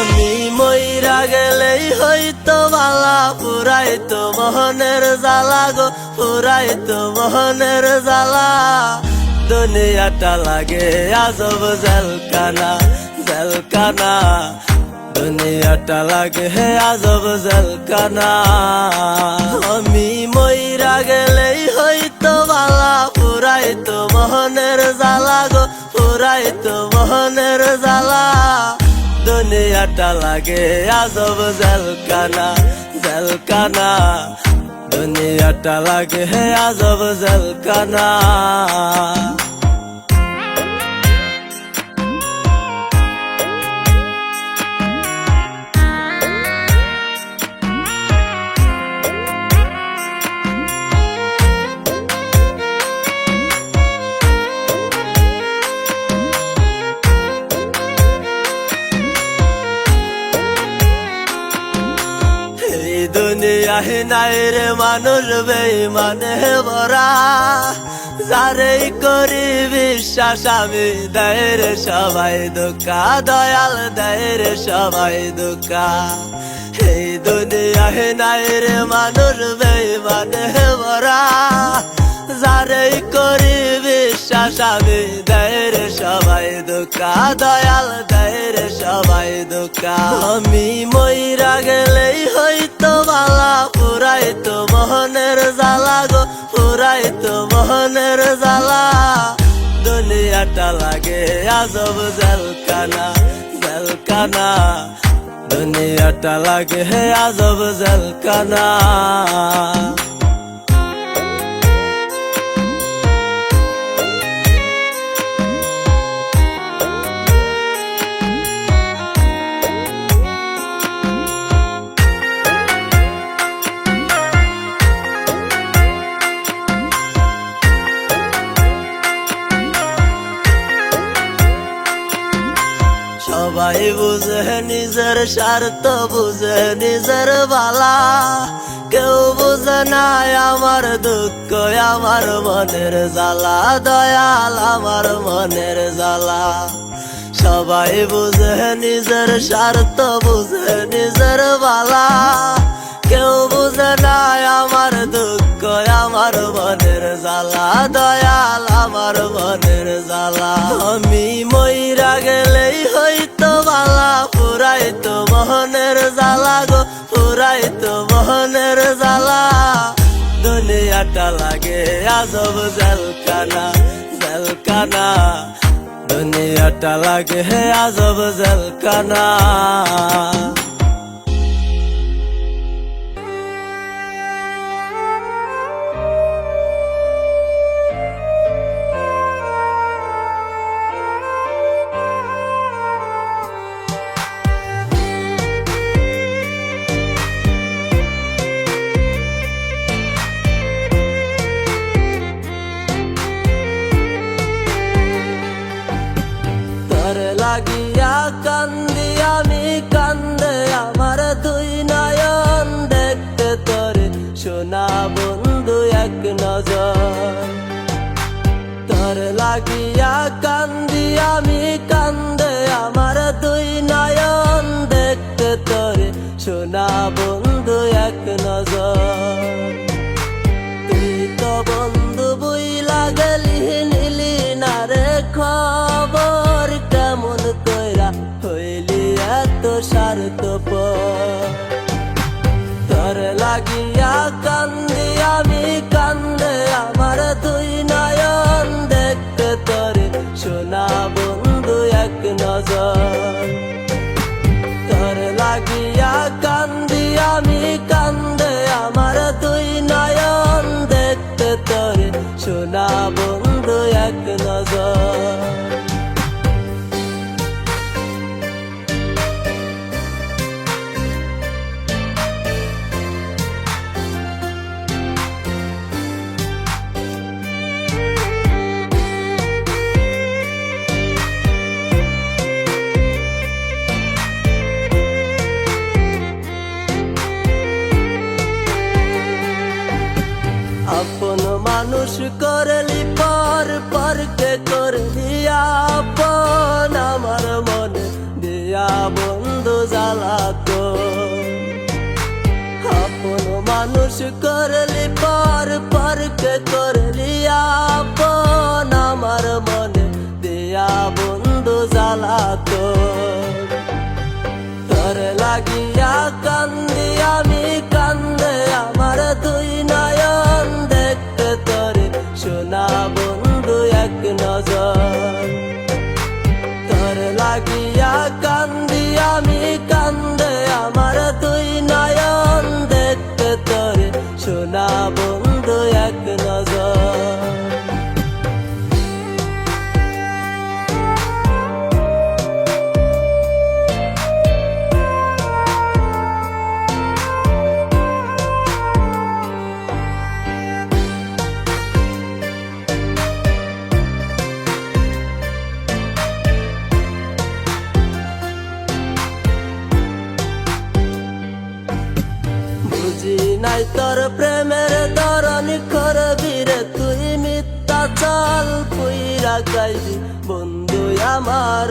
আমি মইরা গেলেই হইতো বালা, পুরাইতো মোহনের জ্বালা গো, পুরাইতো মোহনের জ্বালা। দুনিয়াটা লাগে আজব জেলখানা, জেলখানা। দুনিয়াটা লাগে আজব জেলখানা। আমি মইরা গেলেই হইতো বালা, পুরাইতো মোহনের জ্বালা গো, পুরাইতো মোহনের জ্বালা। দুনিয়াটা লাগে আজব জেলখানা, জেলখানা। দুনিয়াটা লাগে আজব জেলখানা। দুনিয়ায় নাই রে মানুষ বেঈমানে ভরা, যারেই করি বিশ্বাস আমি দেয় রে সবাই ধোঁকা, দয়াল দেয় রে সবাই ধোঁকা। এই দুনিয়ায় নাই রে মানুষ বেঈমানে ভরা, যারেই করি বিশ্বাস আমি দেয় রে সবাই ধোঁকা, দয়াল দেয় রে সবাই ধোঁকা। আমি মইরা গেলেই হইতো বালা, পুরাইতো মোহনের জ্বালা গো, পুরাইতো মোহনের জ্বালা। দুনিয়াটা লাগে আজব জেলখানা, জেলখানা। দুনিয়াটা লাগে আজব জেলখানা। সবাই বুঝে নিজের স্বার্থ, বুঝে নিজের বালা। কেউ বুঝে নাই আমার দুঃখ, আমার মনের জ্বালা, দয়াল আমার মনের জ্বালা। সবাই বুঝে নিজের স্বার্থ, বুঝে নিজের বালা। কেউ বুঝে নাই আমার দুঃখ, আমার মনের জ্বালা, দয়াল আমার মনের জ্বালা। আমি মইরা গেলেই হইতো বালা, পুরাইতো মোহনের জ্বালা গো, পুরাইতো মোহনের জ্বালা। দুনিয়াটা লাগে আজব জেলখানা, জেলখানা। দুনিয়াটা লাগে আজব জেলখানা। লাগিয়া কান্দি আমি কান্দে আমার দুই নয়ন, দেখতে তোরে সোনা বন্ধু এক নজর। তোর লাগিয়া কান্দি আমি কান্দে আমার দুই নয়ন, দেখতে তোরে সোনা বন্ধু এক নজর। তুই তো বন্ধু বুইলা গেলি, নিলি না রে খবর, কেমন কইরা হইলি এত স্বার্থপর। তোর লাগিয়া কান্দি আমি কান্দে আমার দুই নয়ন, দেখতে তোরে সোনা বন্ধু এক নজর। তোর লাগিয়া কান্দি আমি কান্দে আমার দুই নয়ন, দেখতে তোরে সোনা বন্ধু এক নজর। আপন মানুষ করলি পর, পরকে করলি আপন। আমার মনে দিয়া বন্ধু জ্বালাতো আপন মানুষ করলি পর পরকে করলি আপন আমার মনে দিয়া বন্ধু জ্বালাতো তোর লাগিয়া কান্দি আমি কান্দে আমার দুই নয়ন দেখতে তোরে সোনা বন্ধু এক নজর তোর লাগিয়া কান্দি আমি কান্দে আমার দুই নয়ন দেখতে তোরে সোনা বন্ধু এক নজর বুঝি নাই তোর প্রেমের ধরন করবি রে তুই মিথ্যা চাল পুইরা গাইবি বন্ধু আমার